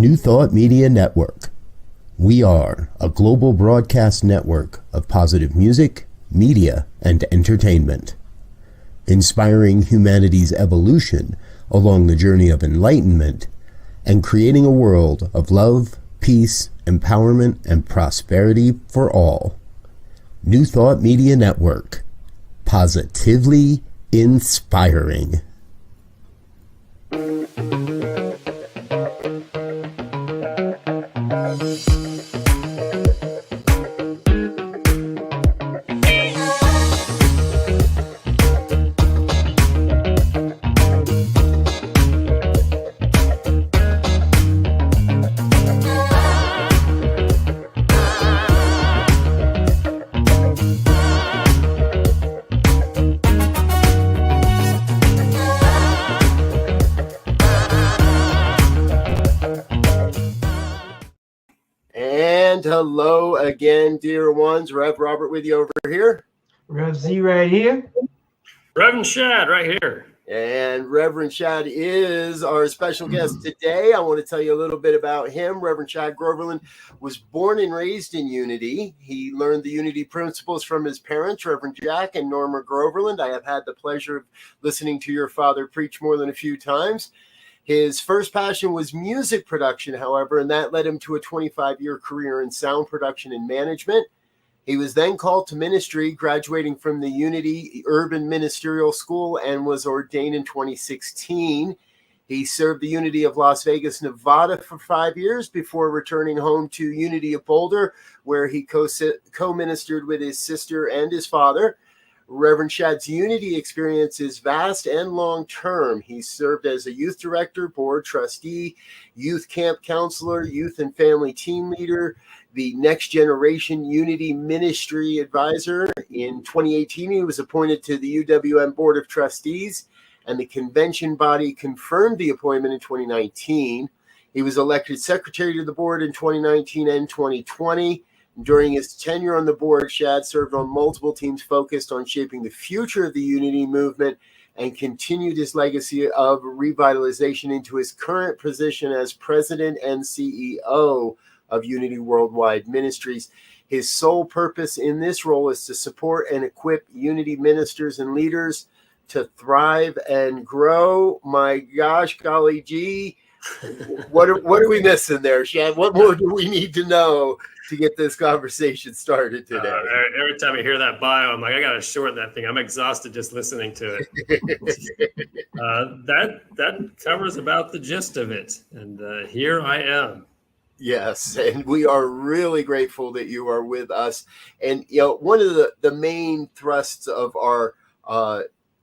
New Thought Media Network. We are a global broadcast network of positive music, media, and entertainment, inspiring humanity's evolution along the journey of enlightenment and creating a world of love, peace, empowerment, and prosperity for all. New Thought Media Network. Positively inspiring. Hello again, dear ones. Rev Robert with you over here. Rev Z right here. Reverend Shad right here. And Reverend Shad is our special guest today. I want to tell you a little bit about him. Reverend Shad Groverland was born and raised in Unity. He learned the Unity principles from his parents, Reverend Jack and Norma Groverland. I have had the pleasure of listening to your father preach more than a few times. His first passion was music production, however, and that led him to a 25-year career in sound production and management. He was then called to ministry, graduating from the Unity Urban Ministerial School, and was ordained in 2016. He served the Unity of Las Vegas, Nevada for 5 years before returning home to Unity of Boulder, where he co-ministered with his sister and his father. Reverend Shad's Unity experience is vast and long-term. He served as a youth director, board trustee, youth camp counselor, youth and family team leader, the Next Generation Unity Ministry advisor. In 2018, he was appointed to the UWM Board of Trustees, and the convention body confirmed the appointment in 2019. He was elected secretary to the board in 2019 and 2020. During his tenure on the board, Shad served on multiple teams focused on shaping the future of the Unity movement and continued his legacy of revitalization into his current position as president and CEO of Unity Worldwide Ministries. His sole purpose in this role is to support and equip Unity ministers and leaders to thrive and grow. My gosh, golly gee, what are we missing there, Shad? What more do we need to know to get this conversation started today? Every time I hear that bio, I'm like, I got to shorten that thing. I'm exhausted just listening to it. That covers about the gist of it. And here I am. Yes, and we are really grateful that you are with us. And, you know, one of the main thrusts of our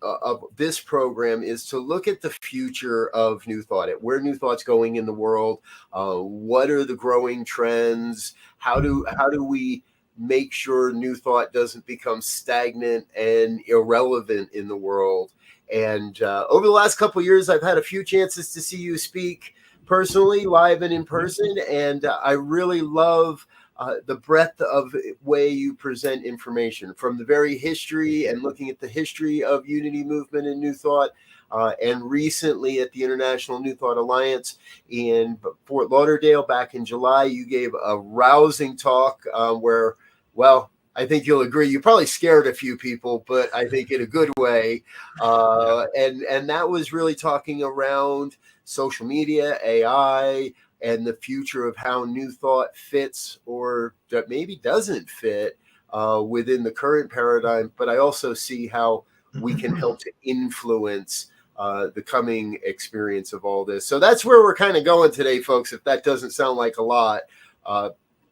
of this program is to look at the future of New Thought, at where New Thought's going in the world. What are the growing trends? How do we make sure New Thought doesn't become stagnant and irrelevant in the world? And over the last couple of years, I've had a few chances to see you speak personally, live and in person, and I really love the breadth of way you present information, from the very history and looking at the history of Unity movement and New Thought, and recently at the International New Thought Alliance in Fort Lauderdale back in July, you gave a rousing talk where, well, I think you'll agree, you probably scared a few people, but I think in a good way. And that was really talking around social media, AI, and the future of how New Thought fits or that maybe doesn't fit within the current paradigm. But I also see how we can help to influence the coming experience of all this. So that's where we're kind of going today, folks. If that doesn't sound like a lot,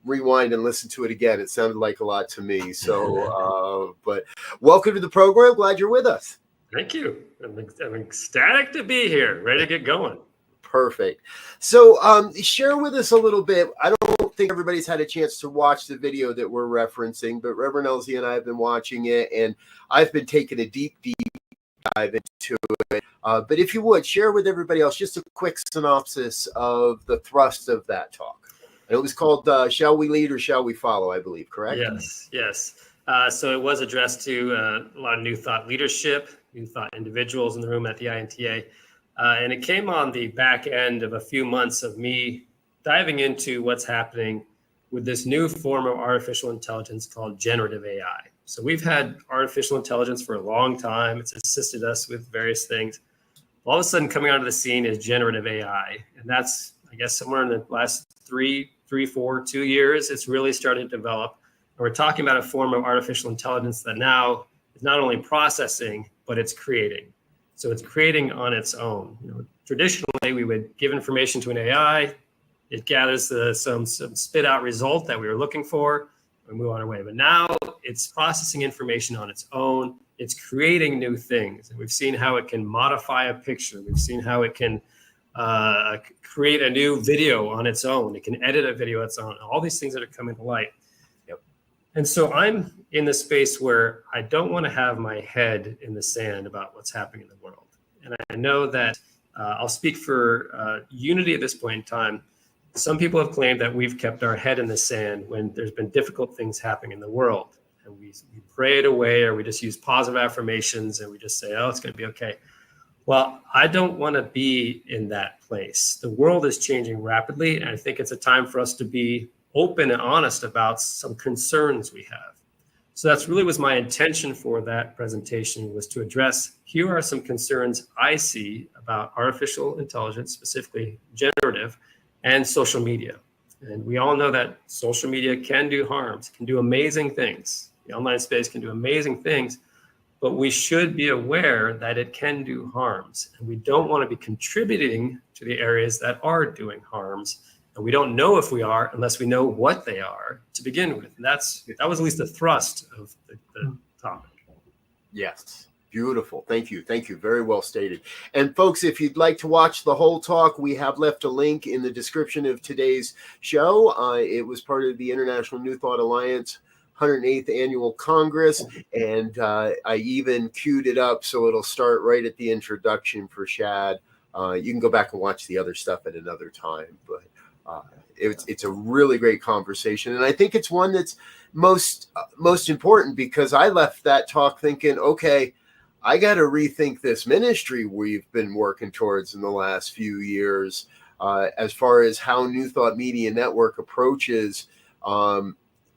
rewind and listen to it again. It sounded like a lot to me. So, but welcome to the program. Glad you're with us. Thank you. I'm ecstatic to be here, ready to get going. Perfect. So share with us a little bit. I don't think everybody's had a chance to watch the video that we're referencing, but Reverend LZ and I have been watching it, and I've been taking a deep dive into it. But if you would, share with everybody else just a quick synopsis of the thrust of that talk. And it was called Shall We Lead or Shall We Follow, I believe, correct? Yes. So it was addressed to a lot of New Thought leadership, New Thought individuals in the room at the INTA. And it came on the back end of a few months of me diving into what's happening with this new form of artificial intelligence called generative AI. So we've had artificial intelligence for a long time. It's assisted us with various things. All of a sudden coming onto the scene is generative AI. And that's, I guess, somewhere in the last 2 years, it's really started to develop. And we're talking about a form of artificial intelligence that now is not only processing, but it's creating. So it's creating on its own. Traditionally, we would give information to an AI. It gathers some spit out result that we were looking for. We move on our way. But now it's processing information on its own. It's creating new things. And we've seen how it can modify a picture. We've seen how it can create a new video on its own. It can edit a video on its own. All these things that are coming to light. Yep. And so I'm in the space where I don't want to have my head in the sand about what's happening in the world. And I know that I'll speak for Unity at this point in time. Some people have claimed that we've kept our head in the sand when there's been difficult things happening in the world. And we pray it away, or we just use positive affirmations and we just say, oh, it's going to be okay. Well, I don't want to be in that place. The world is changing rapidly, and I think it's a time for us to be open and honest about some concerns we have. So that's really was my intention for that presentation, was to address, here are some concerns I see about artificial intelligence, specifically generative, and social media. And we all know that social media can do harms, can do amazing things. The online space can do amazing things, but we should be aware that it can do harms. And we don't want to be contributing to the areas that are doing harms. And we don't know if we are unless we know what they are to begin with. And that was at least the thrust of the topic. Yes. Beautiful. Thank you. Thank you. Very well stated. And folks, if you'd like to watch the whole talk, we have left a link in the description of today's show. It was part of the International New Thought Alliance 108th Annual Congress, and I even queued it up so it'll start right at the introduction for Shad. You can go back and watch the other stuff at another time, but it's a really great conversation, and I think it's one that's most important, because I left that talk thinking, okay, I got to rethink this ministry we've been working towards in the last few years, as far as how New Thought Media Network approaches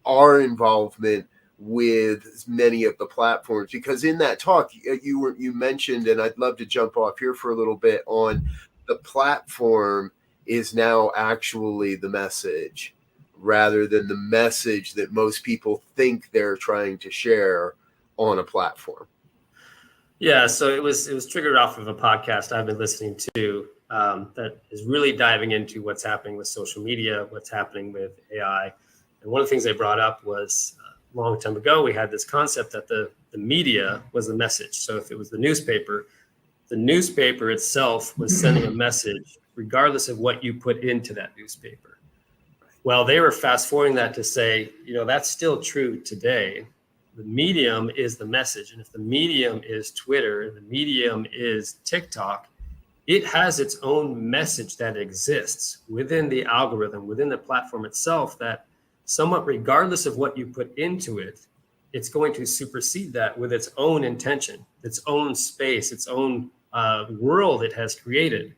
our involvement with many of the platforms. Because in that talk, you mentioned, and I'd love to jump off here for a little bit, on the platform is now actually the message, rather than the message that most people think they're trying to share on a platform. Yeah, so it was triggered off of a podcast I've been listening to that is really diving into what's happening with social media, what's happening with AI. And one of the things they brought up was a long time ago, we had this concept that the media was the message. So if it was the newspaper itself was sending a message regardless of what you put into that newspaper. Well, they were fast forwarding that to say, that's still true today. The medium is the message. And if the medium is Twitter, the medium is TikTok, it has its own message that exists within the algorithm, within the platform itself, that somewhat regardless of what you put into it, it's going to supersede that with its own intention, its own space, its own world it has created.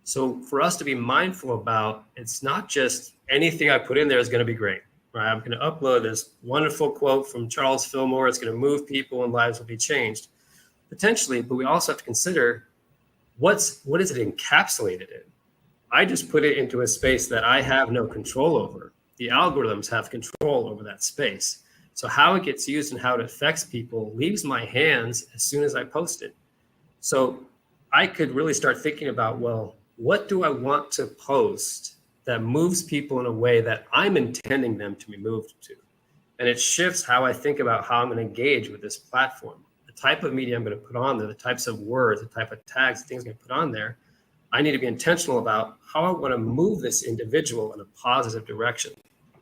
So for us to be mindful about, it's not just anything I put in there is going to be great. Right? I'm going to upload this wonderful quote from Charles Fillmore. It's going to move people and lives will be changed, potentially. But we also have to consider what is it encapsulated in? I just put it into a space that I have no control over. The algorithms have control over that space. So how it gets used and how it affects people leaves my hands as soon as I post it. So I could really start thinking about, well, what do I want to post that moves people in a way that I'm intending them to be moved to? And it shifts how I think about how I'm going to engage with this platform. The type of media I'm going to put on there, the types of words, the type of tags, things I'm going to put on there. I need to be intentional about how I want to move this individual in a positive direction,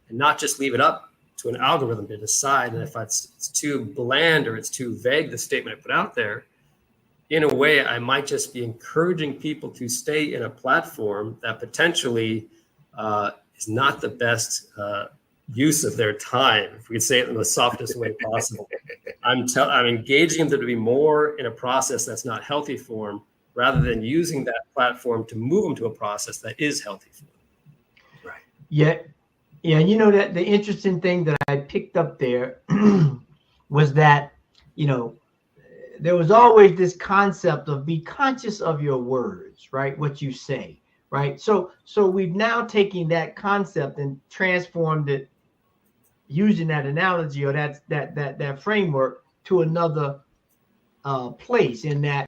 and not just leave it up to an algorithm to decide. And if it's too bland or it's too vague, the statement I put out there, in a way, I might just be encouraging people to stay in a platform that potentially is not the best use of their time, if we could say it in the softest way possible. I'm engaging them to be more in a process that's not healthy for them, rather than using that platform to move them to a process that is healthy for them. Yeah, yeah. That the interesting thing that I picked up there was that, you know, there was always this concept of be conscious of your words, right? What you say, right? So we've now taken that concept and transformed it using that analogy or that framework to another place. In that,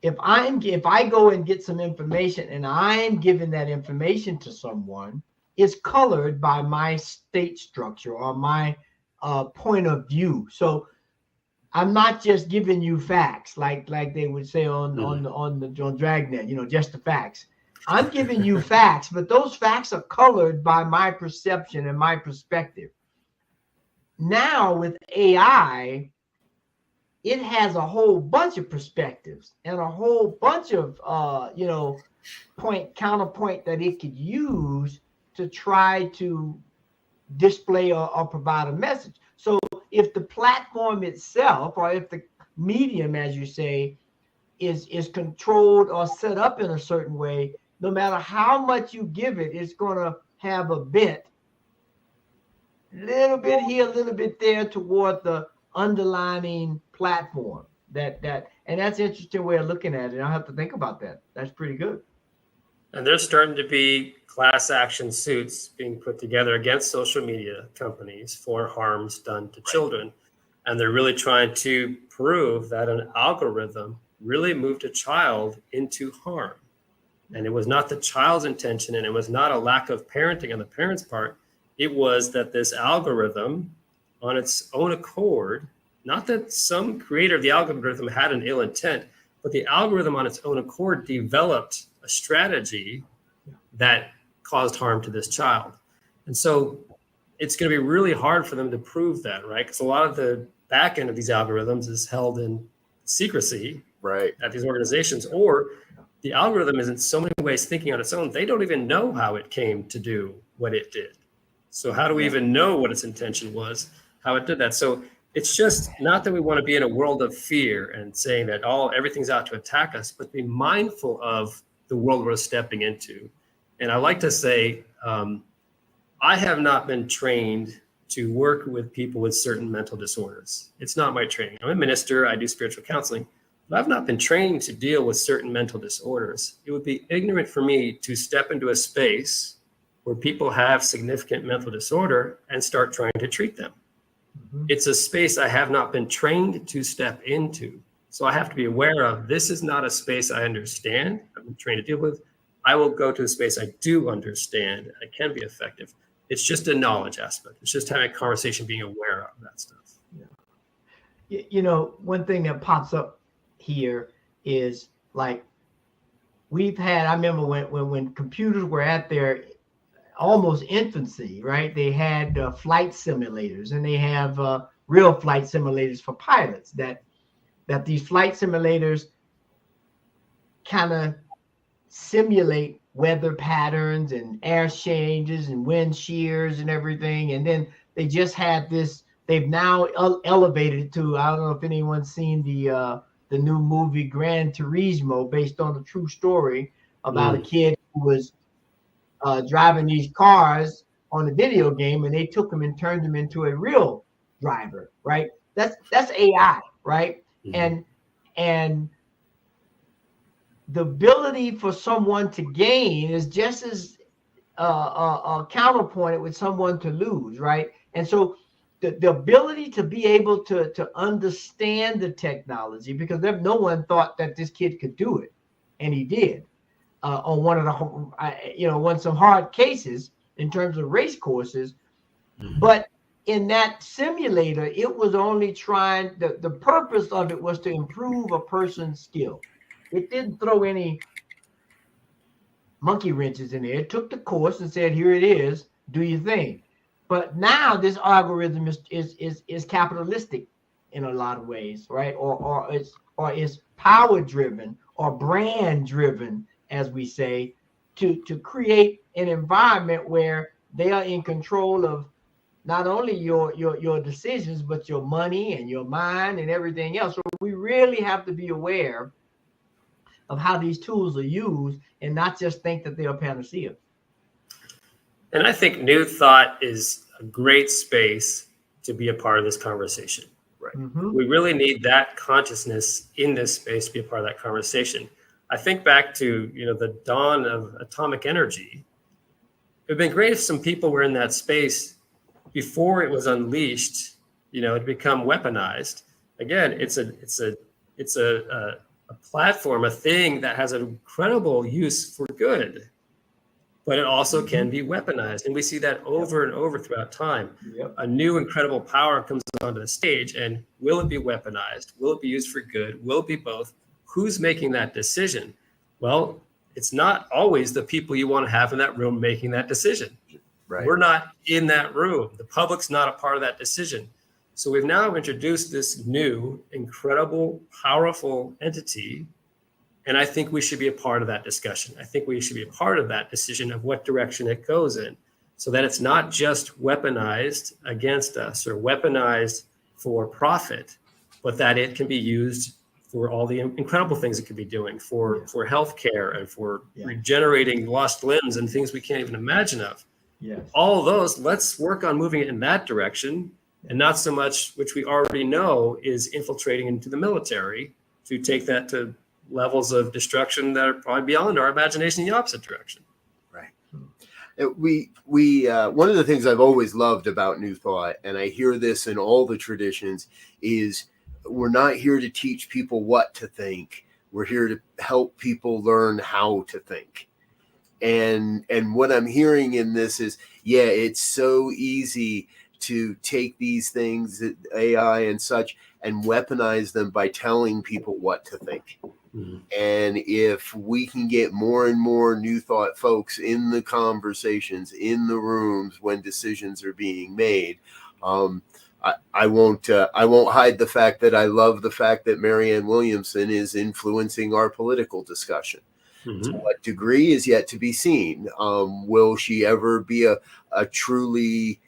if I go and get some information and I'm giving that information to someone, it's colored by my state structure or my point of view. So I'm not just giving you facts like they would say on Dragnet, just the facts. I'm giving you facts, but those facts are colored by my perception and my perspective. Now with AI, it has a whole bunch of perspectives and a whole bunch of counterpoint that it could use to try to display or provide a message. So if the platform itself, or if the medium, as you say, is controlled or set up in a certain way, no matter how much you give it, it's going to have a bent, little bit here, a little bit there, toward the underlining platform. And that's an interesting way of looking at it. I'll have to think about that. That's pretty good. And there's starting to be class action suits being put together against social media companies for harms done to children. And they're really trying to prove that an algorithm really moved a child into harm. And it was not the child's intention, and it was not a lack of parenting on the parents' part. It was that this algorithm on its own accord, not that some creator of the algorithm had an ill intent, but the algorithm on its own accord developed a strategy that caused harm to this child. And so it's going to be really hard for them to prove that, right? Because a lot of the back end of these algorithms is held in secrecy, right, at these organizations, or the algorithm is in so many ways thinking on its own. They don't even know how it came to do what it did. So how do we even know what its intention was, how it did that? So it's just not that we want to be in a world of fear and saying that everything's out to attack us, but be mindful of the world we're stepping into. And I like to say, I have not been trained to work with people with certain mental disorders. It's not my training. I'm a minister, I do spiritual counseling, but I've not been trained to deal with certain mental disorders. It would be ignorant for me to step into a space where people have significant mental disorder and start trying to treat them. Mm-hmm. It's a space I have not been trained to step into. So I have to be aware of, this is not a space I understand, I've been trained to deal with. I will go to a space I do understand, I can be effective. It's just a knowledge aspect. It's just having a conversation, being aware of that stuff. Yeah. One thing that pops up here is like I remember when computers were at their almost infancy, right? They had flight simulators, and they have real flight simulators for pilots that these flight simulators kind of simulate weather patterns and air changes and wind shears and everything. And then they just had this, they've now elevated it to, I don't know if anyone's seen the new movie Gran Turismo, based on a true story about a kid who was driving these cars on a video game, and they took him and turned him into a real driver, right? That's AI, right? Mm-hmm. And the ability for someone to gain is just as counterpointed with someone to lose, right? And so the ability to be able to understand the technology, because no one thought that this kid could do it, and he did. On one of the, won some hard cases in terms of race courses, but in that simulator, it was only trying, the purpose of it was to improve a person's skill. It didn't throw any monkey wrenches in there. It took the course and said, here it is, do your thing. But now this algorithm is capitalistic in a lot of ways, right? Or it's power driven or brand driven, as we say, to create an environment where they are in control of not only your decisions, but your money and your mind and everything else. So we really have to be aware of how these tools are used and not just think that they are panacea. And I think New Thought is a great space to be a part of this conversation. Right. Mm-hmm. We really need that consciousness in this space to be a part of that conversation. I think back to, the dawn of atomic energy. It would have been great if some people were in that space before it was unleashed, to become weaponized. Again, it's a platform, a thing that has an incredible use for good, but it also can be weaponized. And we see that over and over throughout time. Yep. A new incredible power comes onto the stage, and will it be weaponized? Will it be used for good? Will it be both? Who's making that decision? Well, it's not always the people you want to have in that room making that decision. Right. We're not in that room. The public's not a part of that decision. So we've now introduced this new, incredible, powerful entity. And I think we should be a part of that discussion. I think we should be a part of that decision of what direction it goes in, so that it's not just weaponized against us or weaponized for profit, but that it can be used for all the incredible things it could be doing for healthcare and for regenerating lost limbs and things we can't even imagine of. Yes. All of those, let's work on moving it in that direction, and not so much, which we already know is infiltrating into the military, to take that to levels of destruction that are probably beyond our imagination in the opposite direction. Right. We one of the things I've always loved about New Thought, and I hear this in all the traditions, is we're not here to teach people what to think. We're here to help people learn how to think. And what I'm hearing in this is, it's so easy to take these things, AI and such, and weaponize them by telling people what to think. Mm-hmm. And if we can get more and more New Thought folks in the conversations, in the rooms when decisions are being made, I won't hide the fact that I love the fact that Marianne Williamson is influencing our political discussion. Mm-hmm. To what degree is yet to be seen. Will she ever be a truly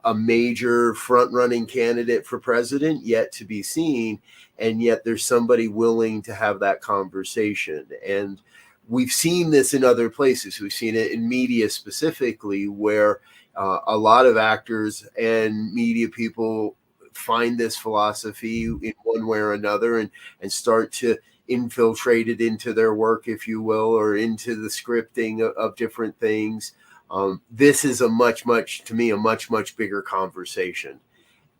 a major front-running candidate for president? Yet to be seen. And yet there's somebody willing to have that conversation. And we've seen this in other places. We've seen it in media specifically, where a lot of actors and media people find this philosophy in one way or another and start to infiltrate it into their work, if you will, or into the scripting of different things. This is a much bigger conversation.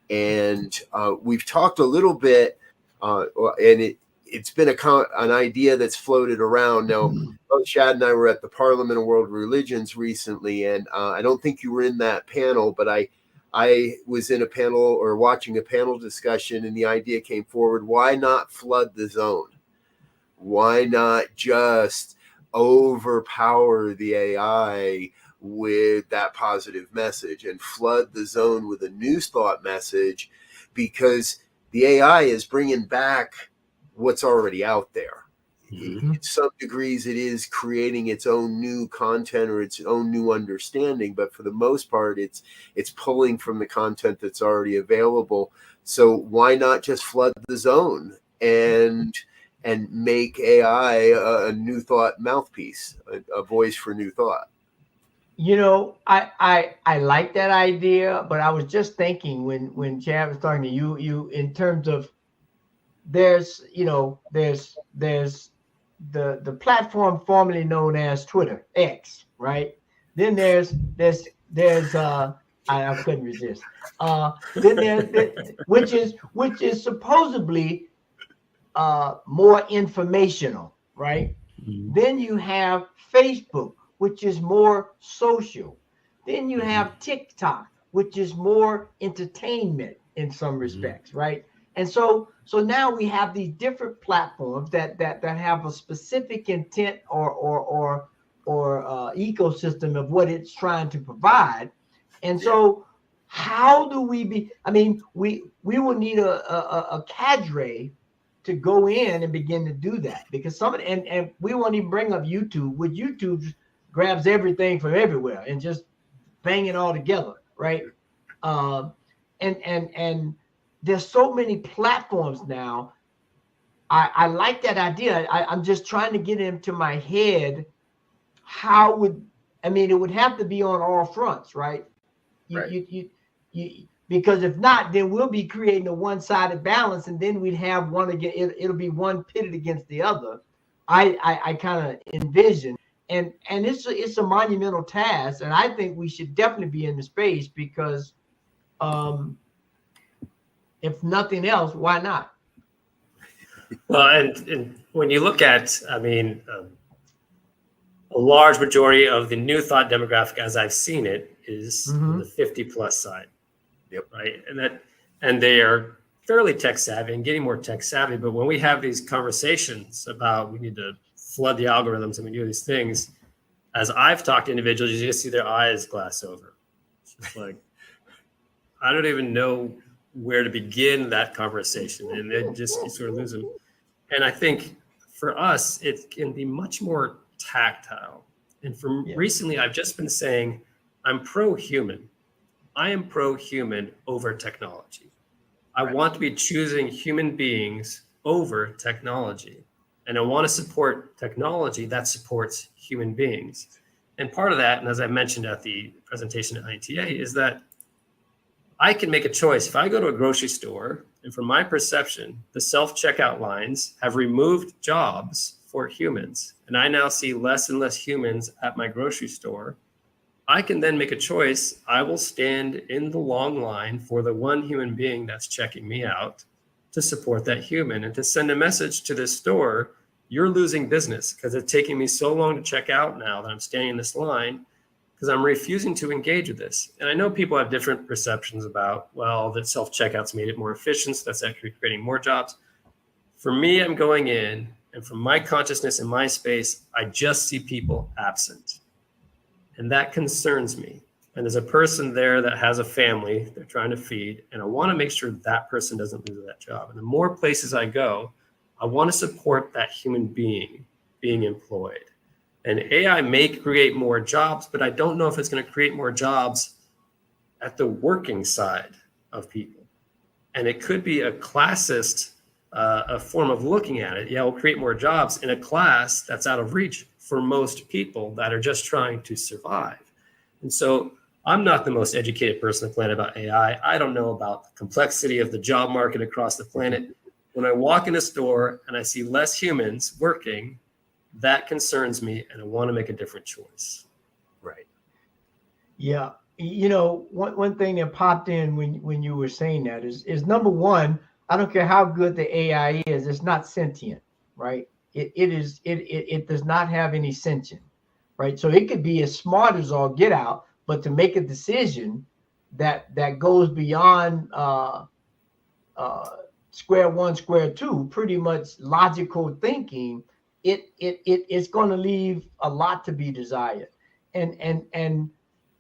And we've talked a little bit, and it's been an idea that's floated around. Now, both Shad and I were at the Parliament of World Religions recently, and I don't think you were in that panel, but I was in a panel or watching a panel discussion, and the idea came forward: why not flood the zone? Why not just overpower the AI with that positive message and flood the zone with a New Thought message? Because the AI is bringing back what's already out there. Mm-hmm. In some degrees, it is creating its own new content or its own new understanding, but for the most part, it's pulling from the content that's already available. So why not just flood the zone and make AI a New Thought mouthpiece, a voice for New Thought? I like that idea, but I was just thinking when Chad was talking to you in terms of there's the platform formerly known as Twitter, X, right? Then there's I couldn't resist. Then there's which is supposedly more informational, right? Mm-hmm. Then you have Facebook, which is more social. Then you have TikTok, which is more entertainment in some respects, right? And so now we have these different platforms that have a specific intent or ecosystem of what it's trying to provide. And so how do we be? I mean, we will need a cadre to go in and begin to do that, because and we won't even bring up YouTube. With YouTube grabs everything from everywhere and just bang it all together, right? And there's so many platforms now. I like that idea. I'm just trying to get into my head, how would, I mean, it would have to be on all fronts, right? Right. Because if not, then we'll be creating a one-sided balance, and then we'd have one again. It'll be one pitted against the other. I kind of envision, and it's a monumental task, and I think we should definitely be in the space because, if nothing else, why not? Well, and when you look at, I mean, a large majority of the new thought demographic, as I've seen it, is the 50+ side. Yep. Right. And they are fairly tech savvy and getting more tech savvy. But when we have these conversations about we need to flood the algorithms and we do these things, as I've talked to individuals, you just see their eyes glass over. It's like, I don't even know where to begin that conversation. And then you sort of lose them. And I think for us, it can be much more tactile. And recently, I've just been saying, I'm pro-human. I am pro-human over technology. I want to be choosing human beings over technology. And I want to support technology that supports human beings. And part of that, and as I mentioned at the presentation at ITA, is that I can make a choice. If I go to a grocery store, and from my perception, the self-checkout lines have removed jobs for humans, and I now see less and less humans at my grocery store, I can then make a choice. I will stand in the long line for the one human being that's checking me out to support that human and to send a message to this store. You're losing business because it's taking me so long to check out now that I'm standing in this line because I'm refusing to engage with this. And I know people have different perceptions about, well, that self-checkouts made it more efficient. So that's actually creating more jobs. For me, I'm going in, and from my consciousness in my space, I just see people absent. And that concerns me. And there's a person there that has a family they're trying to feed, and I want to make sure that person doesn't lose that job. And the more places I go, I want to support that human being being employed. And AI may create more jobs, but I don't know if it's going to create more jobs at the working side of people. And it could be a classist a form of looking at it. Yeah, we'll create more jobs in a class that's out of reach for most people that are just trying to survive. And so I'm not the most educated person on the planet about AI. I don't know about the complexity of the job market across the planet. When I walk in a store and I see less humans working, that concerns me, and I want to make a different choice. Right. Yeah. You know, one thing that popped in when you were saying that is number one, I don't care how good the AI is, it's not sentient, right? It does not have any sentient, right? So it could be as smart as all get out, but to make a decision that goes beyond square one, square two, pretty much logical thinking, it's going to leave a lot to be desired. And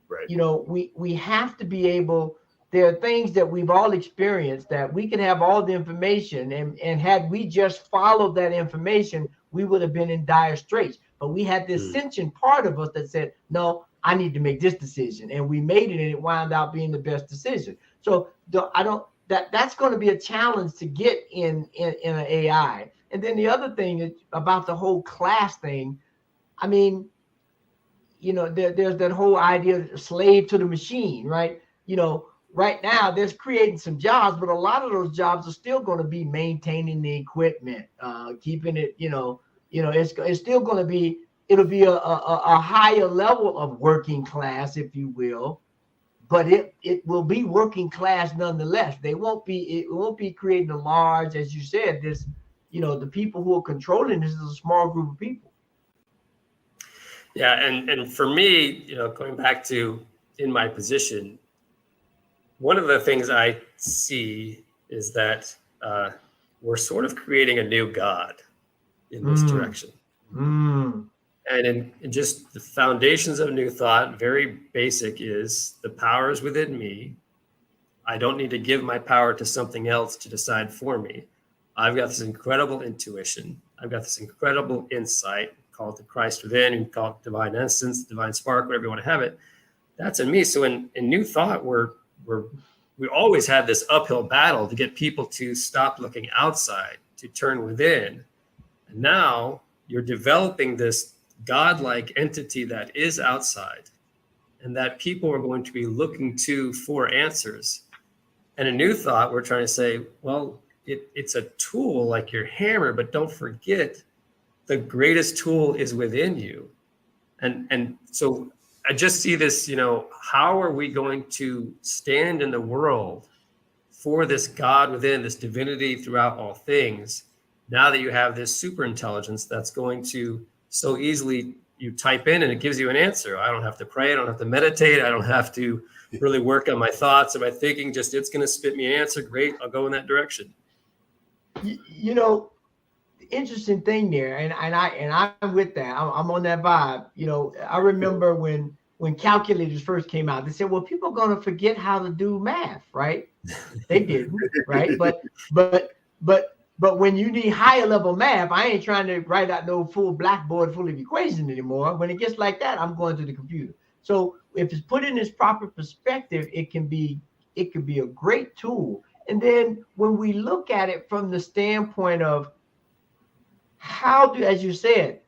right. You know, we have to be able. There are things that we've all experienced that we can have all the information, and had we just followed that information, we would have been in dire straits. But we had this sentient part of us that said, no, I need to make this decision. And we made it, and it wound out being the best decision. So that's going to be a challenge to get in an AI. And then the other thing is about the whole class thing. I mean, you know, there's that whole idea of slave to the machine, right? You know, right now there's creating some jobs, but a lot of those jobs are still going to be maintaining the equipment, keeping it, it's still going to be, it'll be a higher level of working class, if you will, but it will be working class nonetheless. It won't be creating a large, as you said, this, the people who are controlling this is a small group of people. Yeah, and for me, going back to in my position, one of the things I see is that we're sort of creating a new God in this direction. And in just the foundations of New Thought, very basic, is the power is within me. I don't need to give my power to something else to decide for me. I've got this incredible intuition. I've got this incredible insight. Call it the Christ within, you can call it divine essence, divine spark, whatever you want to have it. That's in me. So in New Thought, we always had this uphill battle to get people to stop looking outside, to turn within. And now you're developing this godlike entity that is outside and that people are going to be looking to for answers. And a new thought, we're trying to say, well, it's a tool like your hammer, but don't forget the greatest tool is within you. And so I just see this, how are we going to stand in the world for this God within, this divinity throughout all things, now that you have this super intelligence that's going to so easily, you type in and it gives you an answer. I don't have to pray. I don't have to meditate. I don't have to really work on my thoughts and my thinking. Just it's going to spit me an answer. Great. I'll go in that direction. The interesting thing there, and I'm with that. I'm on that vibe. I remember when calculators first came out, they said, well, people are going to forget how to do math, right? They didn't, right? But when you need higher level math, I ain't trying to write out no full blackboard full of equations anymore. When it gets like that, I'm going to the computer. So if it's put in its proper perspective, it can be a great tool. And then when we look at it from the standpoint of as you said,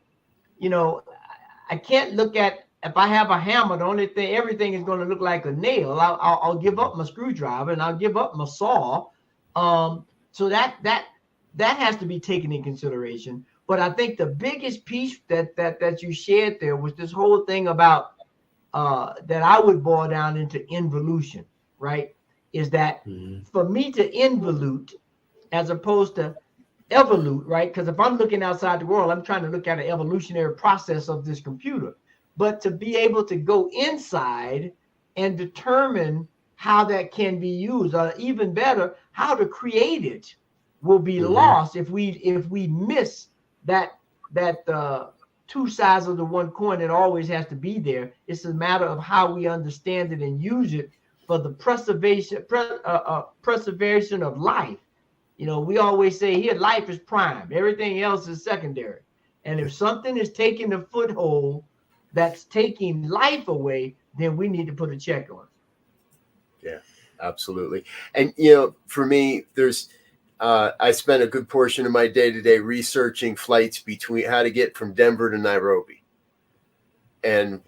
I can't look at, if I have a hammer, everything is going to look like a nail. I'll give up my screwdriver and I'll give up my saw. So that has to be taken in consideration. But I think the biggest piece that you shared there was this whole thing about that I would boil down into involution, right? Is that for me to involute as opposed to evolute, right? Because if I'm looking outside the world, I'm trying to look at an evolutionary process of this computer. But to be able to go inside and determine how that can be used, or even better, how to create it, will be lost if we miss that two sides of the one coin that always has to be there. It's a matter of how we understand it and use it for the preservation of life. We always say here, life is prime. Everything else is secondary. And if something is taking a foothold that's taking life away, then we need to put a check on it. Yeah, absolutely. And, for me, there's, I spent a good portion of my day-to-day researching flights between how to get from Denver to Nairobi and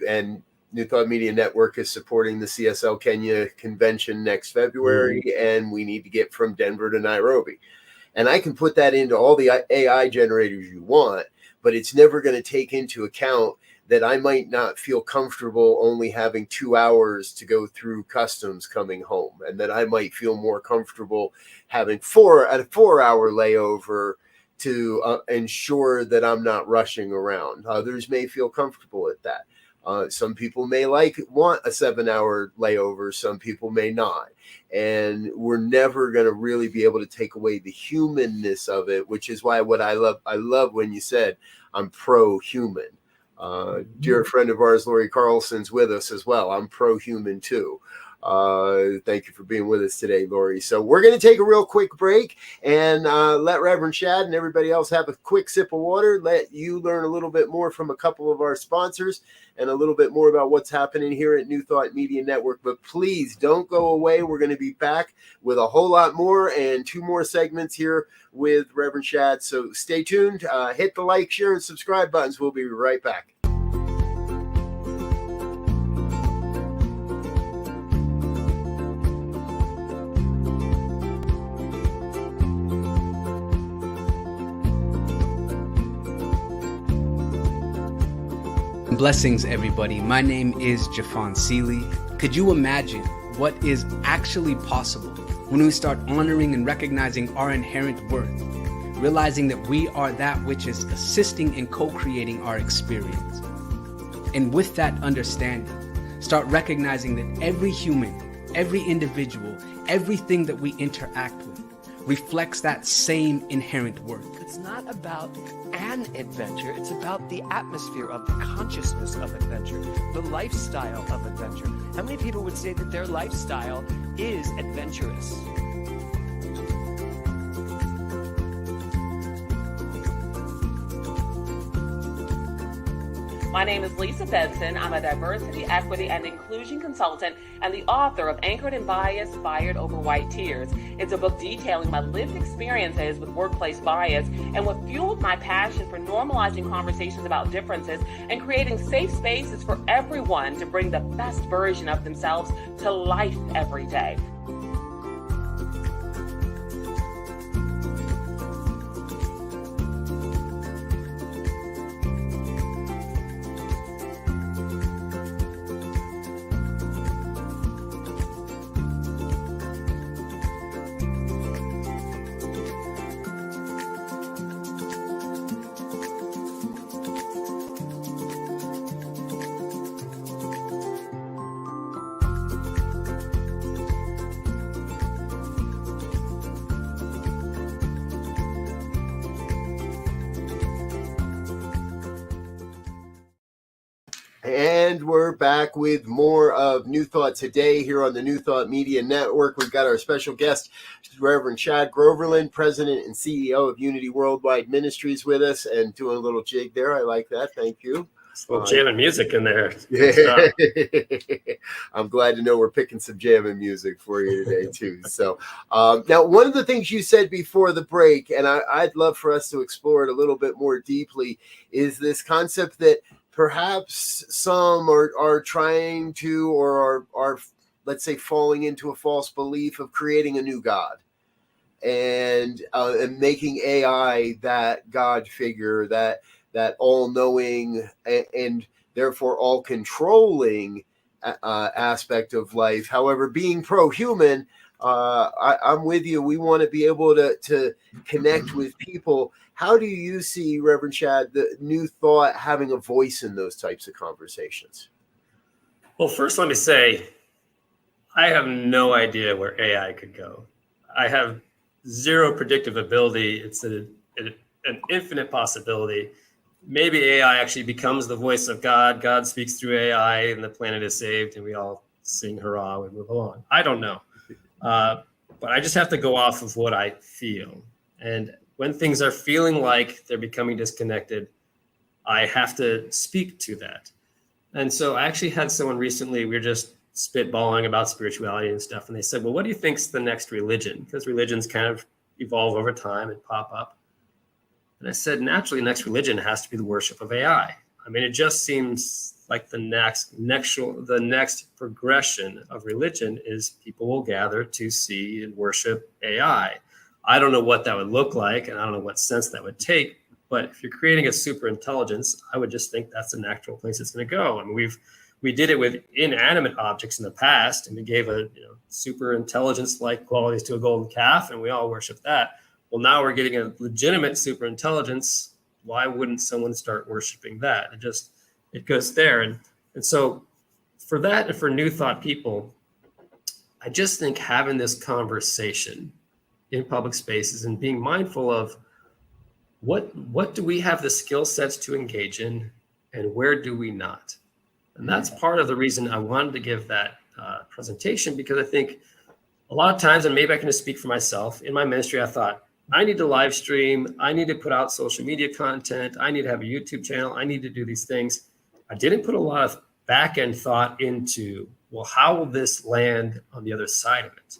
and New Thought Media Network is supporting the CSL Kenya convention next February, and we need to get from Denver to Nairobi. And I can put that into all the AI generators you want, but it's never going to take into account that I might not feel comfortable only having 2 hours to go through customs coming home, and that I might feel more comfortable having a 4-hour layover to ensure that I'm not rushing around. Others may feel comfortable at that. Some people may want a 7-hour layover. Some people may not. And we're never going to really be able to take away the humanness of it, which is why I love when you said I'm pro-human. Dear friend of ours, Lori Carlson's with us as well. I'm pro-human too. Thank you for being with us today, Lori. So we're going to take a real quick break and let Reverend Shad and everybody else have a quick sip of water, let you learn a little bit more from a couple of our sponsors and a little bit more about what's happening here at New Thought Media Network. But please don't go away. We're going to be back with a whole lot more and 2 more segments here with Reverend Shad. So stay tuned. Hit the like, share, and subscribe buttons. We'll be right back. Blessings, everybody. My name is Jafon Seeley. Could you imagine what is actually possible when we start honoring and recognizing our inherent worth, realizing that we are that which is assisting and co-creating our experience? And with that understanding, start recognizing that every human, every individual, everything that we interact with reflects that same inherent worth. It's not about an adventure, it's about the atmosphere of the consciousness of adventure, the lifestyle of adventure. How many people would say that their lifestyle is adventurous? My name is Lisa Benson. I'm a diversity, equity, and inclusion consultant and the author of Anchored in Bias, Fired Over White Tears. It's a book detailing my lived experiences with workplace bias and what fueled my passion for normalizing conversations about differences and creating safe spaces for everyone to bring the best version of themselves to life every day. And we're back with more of New Thought today here on the New Thought Media Network. We've got our special guest, Reverend Shad Groverland, President and CEO of Unity Worldwide Ministries, with us, and doing a little jig there. I like that. Thank you. Well, jamming music in there. Yeah. I'm glad to know we're picking some jamming music for you today, too. So now, one of the things you said before the break, and I'd love for us to explore it a little bit more deeply, is this concept that perhaps some are trying to, or are, let's say, falling into a false belief of creating a new God and making AI that God figure, that all-knowing and therefore all-controlling aspect of life. However, being pro-human, I'm with you. We want to be able to connect with people. How do you see, Reverend Shad, the New Thought having a voice in those types of conversations? Well, first, let me say, I have no idea where AI could go. I have zero predictive ability. It's an infinite possibility. Maybe AI actually becomes the voice of God. God speaks through AI and the planet is saved and we all sing hurrah and move along. I don't know. But I just have to go off of what I feel. And when things are feeling like they're becoming disconnected, I have to speak to that. And so I actually had someone recently, we were just spitballing about spirituality and stuff. And they said, well, what do you think's the next religion? Because religions kind of evolve over time and pop up. And I said, naturally, the next religion has to be the worship of AI. I mean, it just seems like the next progression of religion is people will gather to see and worship AI. I don't know what that would look like, and I don't know what sense that would take. But if you're creating a super intelligence, I would just think that's the natural place it's going to go. I mean, we did it with inanimate objects in the past, and we gave a super intelligence-like qualities to a golden calf, and we all worship that. Well, now we're getting a legitimate super intelligence. Why wouldn't someone start worshiping that? It goes there. And so for that and for New Thought people, I just think having this conversation in public spaces and being mindful of what do we have the skill sets to engage in and where do we not? And that's part of the reason I wanted to give that presentation, because I think a lot of times, and maybe I can just speak for myself, in my ministry, I thought, I need to live stream, I need to put out social media content, I need to have a YouTube channel, I need to do these things. I didn't put a lot of back-end thought into, well, how will this land on the other side of it?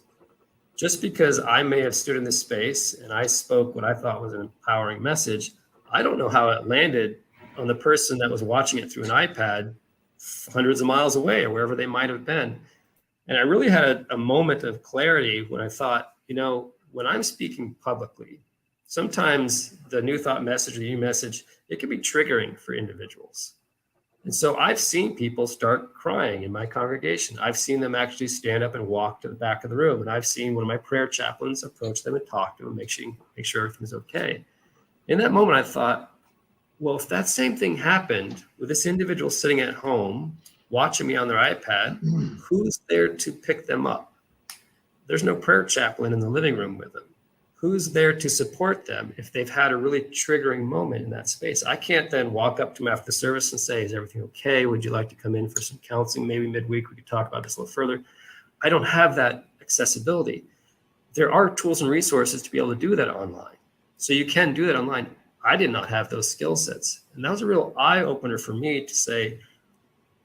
Just because I may have stood in this space and I spoke what I thought was an empowering message, I don't know how it landed on the person that was watching it through an iPad hundreds of miles away or wherever they might have been. And I really had a moment of clarity when I thought, when I'm speaking publicly, sometimes the New Thought message or the new message, it can be triggering for individuals. And so I've seen people start crying in my congregation. I've seen them actually stand up and walk to the back of the room. And I've seen one of my prayer chaplains approach them and talk to them, make sure everything's okay. In that moment, I thought, well, if that same thing happened with this individual sitting at home, watching me on their iPad, who's there to pick them up? There's no prayer chaplain in the living room with them. Who's there to support them if they've had a really triggering moment in that space? I can't then walk up to them after the service and say, is everything okay? Would you like to come in for some counseling? Maybe midweek we could talk about this a little further. I don't have that accessibility. There are tools and resources to be able to do that online. So you can do that online. I did not have those skill sets. And that was a real eye opener for me to say,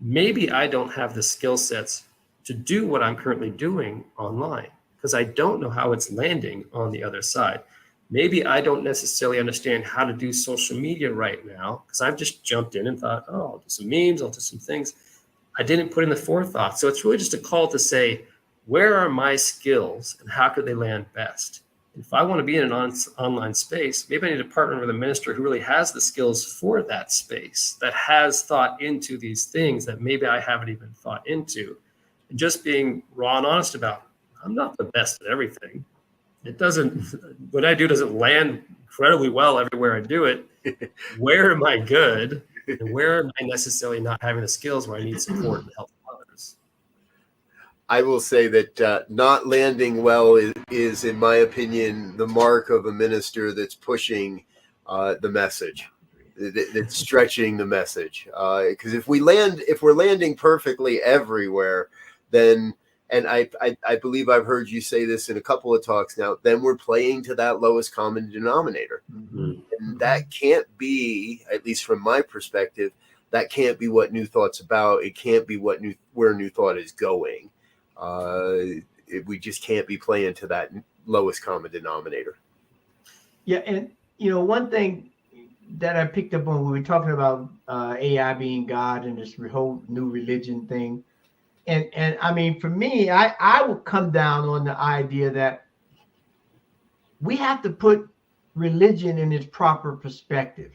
maybe I don't have the skill sets to do what I'm currently doing online because I don't know how it's landing on the other side. Maybe I don't necessarily understand how to do social media right now because I've just jumped in and thought, oh, I'll do some memes, I'll do some things. I didn't put in the forethought. So it's really just a call to say, where are my skills and how could they land best? If I want to be in an online space, maybe I need to partner with a minister who really has the skills for that space, that has thought into these things that maybe I haven't even thought into. And just being raw and honest about, I'm not the best at everything. What I do doesn't land incredibly well everywhere I do it. Where am I good? And where am I necessarily not having the skills where I need support and help from others? I will say that not landing well is, in my opinion, the mark of a minister that's pushing the message, that's stretching the message. Because if we're landing perfectly everywhere, then, and I believe I've heard you say this in a couple of talks now, then we're playing to that lowest common denominator. Mm-hmm. And that can't be, at least from my perspective, that can't be what New Thought's about. It can't be where New Thought is going. We just can't be playing to that lowest common denominator. Yeah, and one thing that I picked up on when we were talking about AI being God and this whole new religion thing, and I mean, for me, I would come down on the idea that we have to put religion in its proper perspective.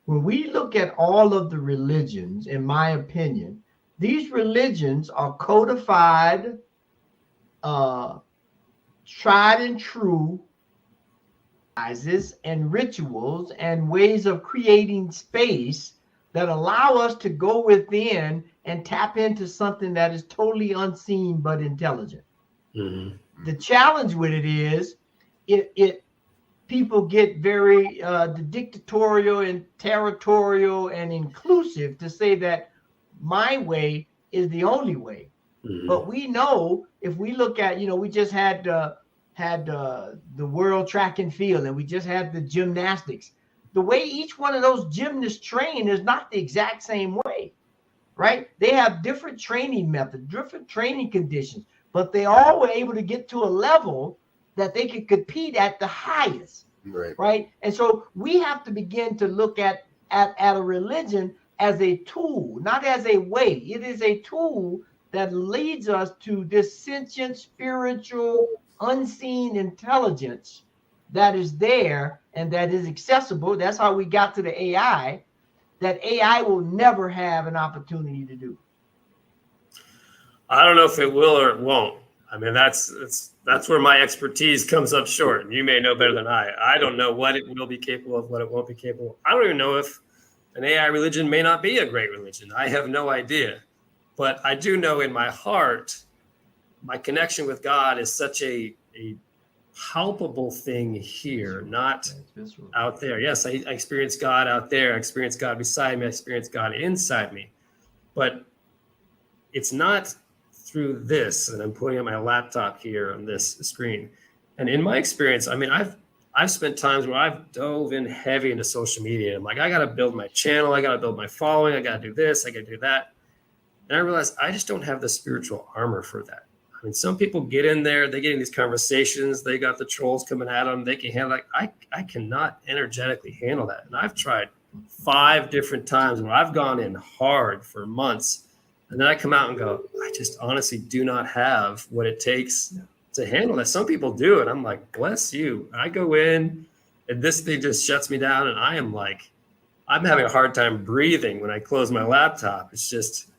When we look at all of the religions, in my opinion, these religions are codified, tried and true and rituals and ways of creating space that allow us to go within and tap into something that is totally unseen but intelligent. Mm-hmm. The challenge with it is people get very dictatorial and territorial and inclusive to say that my way is the only way. Mm-hmm. But we know if we look at, we just had the world track and field, and we just had the gymnastics. The way each one of those gymnasts train is not the exact same way, right? They have different training methods, different training conditions, but they all were able to get to a level that they could compete at the highest, right? And so we have to begin to look at a religion as a tool, not as a way. It is a tool that leads us to this sentient, spiritual, unseen intelligence that is there and that is accessible. That's how we got to the AI, that AI will never have an opportunity to do. I don't know if it will or it won't. I mean, that's where my expertise comes up short. And you may know better than I. I don't know what it will be capable of, what it won't be capable of. I don't even know if an AI religion may not be a great religion. I have no idea. But I do know in my heart, my connection with God is such a palpable thing here, not out there. Yes, I experience God out there. I experience God beside me. I experience God inside me. But it's not through this, and I'm putting on my laptop here on this screen. And in my experience, I mean, I've spent times where I've dove in heavy into social media. I'm like, I got to build my channel. I got to build my following. I got to do this. I got to do that. And I realized I just don't have the spiritual armor for that. I mean, some people get in there, they get in these conversations, they got the trolls coming at them, they can handle that. I cannot energetically handle that. And I've tried 5 different times where I've gone in hard for months. And then I come out and go, I just honestly do not have what it takes to handle that. Some people do it. I'm like, bless you. I go in and this thing just shuts me down. And I am like, I'm having a hard time breathing when I close my laptop. It's just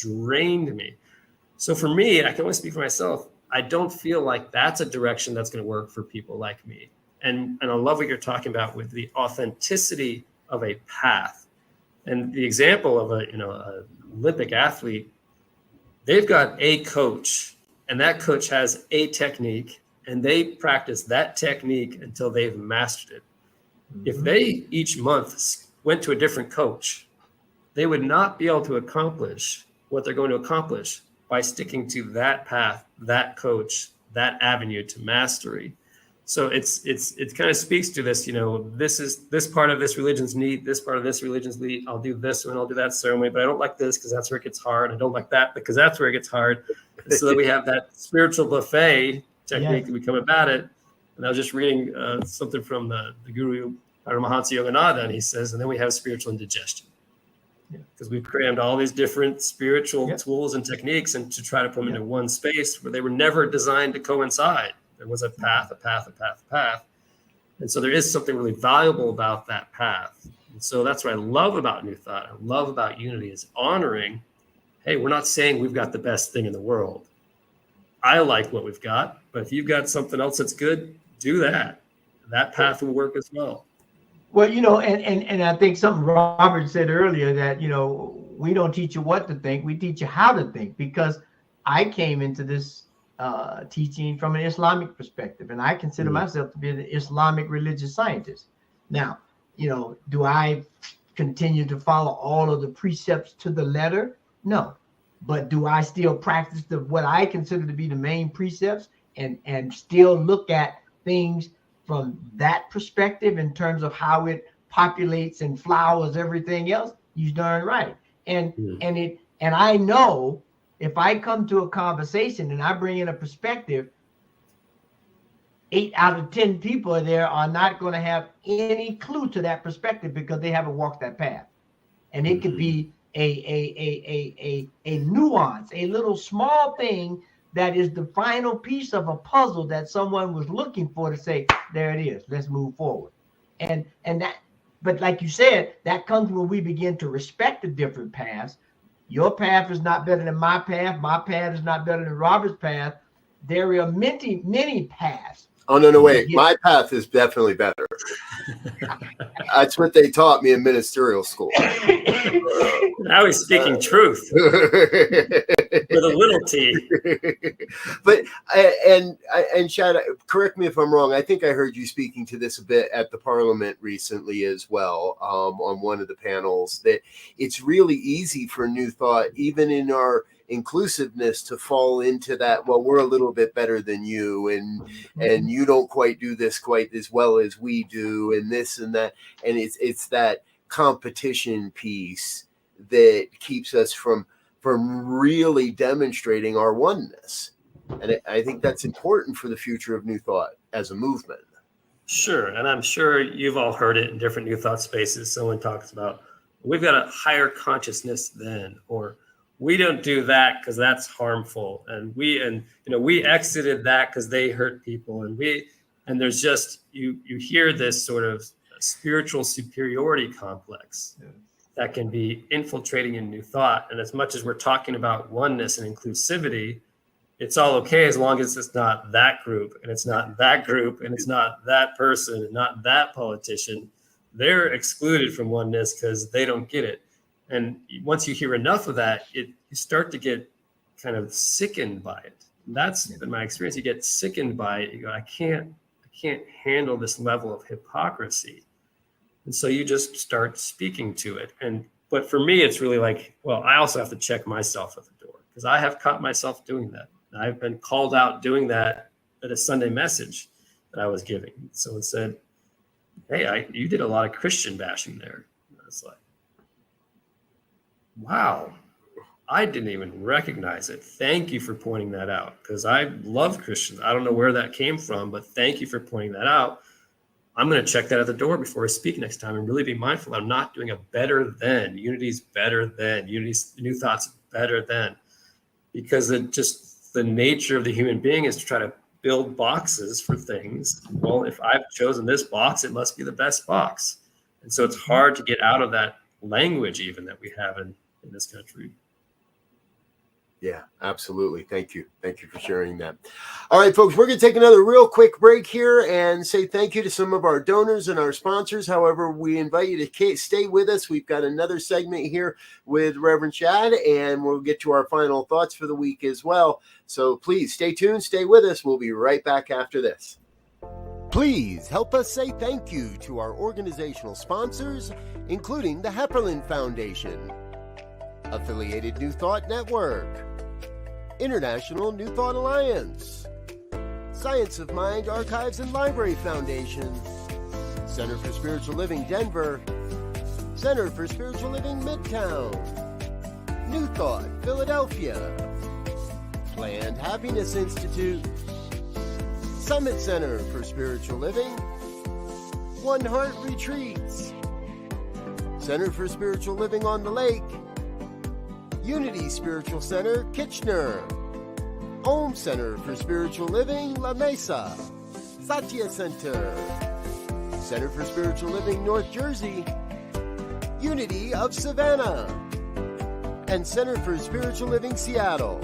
drained me. So for me, I can only speak for myself. I don't feel like that's a direction that's going to work for people like me. And I love what you're talking about with the authenticity of a path. And the example of a Olympic athlete, they've got a coach, and that coach has a technique, and they practice that technique until they've mastered it. Mm-hmm. If they each month went to a different coach, they would not be able to accomplish what they're going to accomplish by sticking to that path, that coach, that avenue to mastery. So it kind of speaks to this, this part of this religion's neat, this part of this religion's neat. I'll do this and I'll do that ceremony, but I don't like this because that's where it gets hard. I don't like that because that's where it gets hard. And so that we have that spiritual buffet technique that we come about it. And I was just reading something from the Guru Paramahansa Yogananda, and he says, and then we have spiritual indigestion. Because we've crammed all these different spiritual tools and techniques and to try to put them into one space where they were never designed to coincide. There was a path. And so there is something really valuable about that path. And so that's what I love about New Thought. I love about Unity is honoring, hey, we're not saying we've got the best thing in the world. I like what we've got, but if you've got something else that's good, do that. That path will work as well. Well, and I think something Robert said earlier that, we don't teach you what to think, we teach you how to think, because I came into this teaching from an Islamic perspective, and I consider myself to be an Islamic religious scientist. Now, do I continue to follow all of the precepts to the letter? No. But do I still practice what I consider to be the main precepts and still look at things from that perspective in terms of how it populates and flowers everything else? You darn right. And I know if I come to a conversation and I bring in a perspective, 8 out of 10 people there are not going to have any clue to that perspective because they haven't walked that path. And it could be a nuance, a little small thing that is the final piece of a puzzle that someone was looking for to say, there it is, let's move forward. And that, but like you said, that comes when we begin to respect the different paths. Your path is not better than my path is not better than Robert's path. There are many paths. Oh, no, wait. My path is definitely better. That's what they taught me in ministerial school. Now he's speaking truth with a little t. But, and Shad, correct me if I'm wrong. I think I heard you speaking to this a bit at the Parliament recently as well, on one of the panels, that it's really easy for New Thought, even in our inclusiveness, to fall into that, well, we're a little bit better than you, and you don't quite do this quite as well as we do, and this and that, and it's that competition piece that keeps us from really demonstrating our oneness. And I think that's important for the future of New Thought as a movement. Sure. And I'm sure you've all heard it in different New Thought spaces. Someone talks about, we've got a higher consciousness than, or we don't do that because that's harmful. And we exited that because they hurt people. And there's just, you hear this sort of spiritual superiority complex that can be infiltrating in New Thought. And as much as we're talking about oneness and inclusivity, it's all okay as long as it's not that group, and it's not that group, and it's not that person, and not that politician. They're excluded from oneness because they don't get it. And once you hear enough of that, you start to get kind of sickened by it. That's been my experience. You get sickened by it. You go, I can't handle this level of hypocrisy. And so you just start speaking to it. But for me, it's really like, well, I also have to check myself at the door, because I have caught myself doing that. I've been called out doing that at a Sunday message that I was giving. Someone said, hey, you did a lot of Christian bashing there. And I was like, wow, I didn't even recognize it. Thank you for pointing that out, because I love Christians. I don't know where that came from, but thank you for pointing that out. I'm going to check that at the door before I speak next time and really be mindful I'm not doing a better than. Unity's better than. Unity's New Thought's better than. Because the nature of the human being is to try to build boxes for things. Well, if I've chosen this box, it must be the best box. And so it's hard to get out of that language even that we have in this country. Yeah, absolutely. Thank you. Thank you for sharing that. All right, folks, we're going to take another real quick break here and say thank you to some of our donors and our sponsors. However, we invite you to stay with us. We've got another segment here with Reverend Shad, and we'll get to our final thoughts for the week as well. So please stay tuned, stay with us. We'll be right back after this. Please help us say thank you to our organizational sponsors, including the Hepperland Foundation, Affiliated New Thought Network, International New Thought Alliance, Science of Mind Archives and Library Foundation, Center for Spiritual Living Denver, Center for Spiritual Living Midtown, New Thought Philadelphia, Planned Happiness Institute, Summit Center for Spiritual Living, One Heart Retreats, Center for Spiritual Living on the Lake, Unity Spiritual Center Kitchener, Om Center for Spiritual Living La Mesa, Satya Center, Center for Spiritual Living North Jersey, Unity of Savannah, and Center for Spiritual Living Seattle,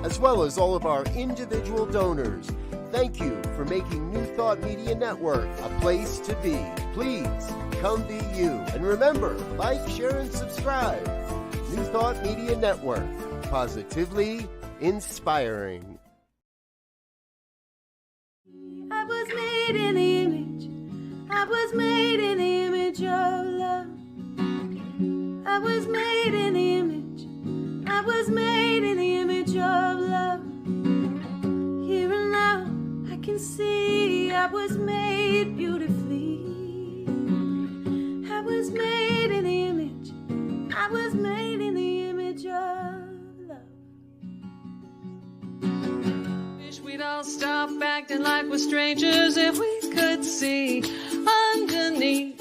as well as all of our individual donors. Thank you for making New Thought Media Network a place to be. Please come be you. And remember, like, share, and subscribe. New Thought Media Network, positively inspiring. I was made in the image. I was made in the image of love. I was made in the image. I was made in the image of love. Here and now I can see I was made beautifully. I was made in the image. I was made in the image of love. Wish we'd all stop acting like we're strangers if we could see underneath.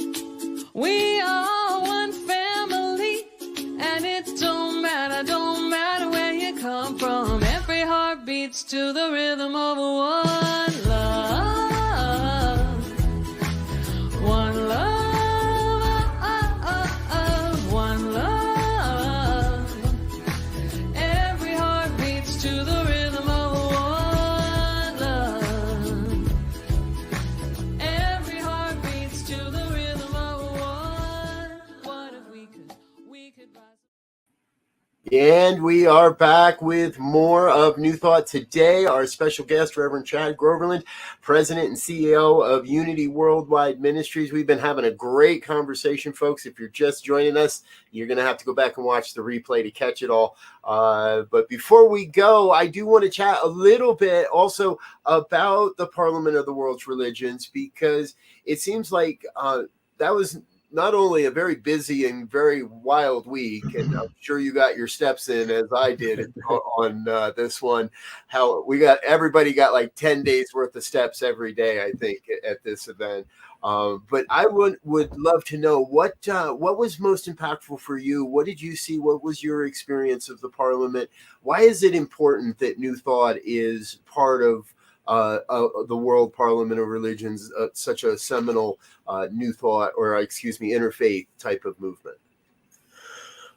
We are one family, and it don't matter where you come from. Every heart beats to the rhythm of one love. One love, one love. Every heart beats to the rhythm of one love. Every heart beats to the rhythm of one. What if we could rise? And we are back with more of New Thought today. Our special guest, Reverend Shad Groverland, President and CEO of Unity Worldwide Ministries. We've been having a great conversation, folks. If you're just joining us, you're going to have to go back and watch the replay to catch it all. But before we go, I do want to chat a little bit also about the Parliament of the World's Religions, because it seems like that was not only a very busy and very wild week, and I'm sure you got your steps in as I did on this one. How everybody got like 10 days worth of steps every day, I think, at this event. But I would love to know what was most impactful for you. What did you see? What was your experience of the Parliament? Why is it important that New Thought is part of the World Parliament of Religions, such a seminal New Thought, or interfaith type of movement?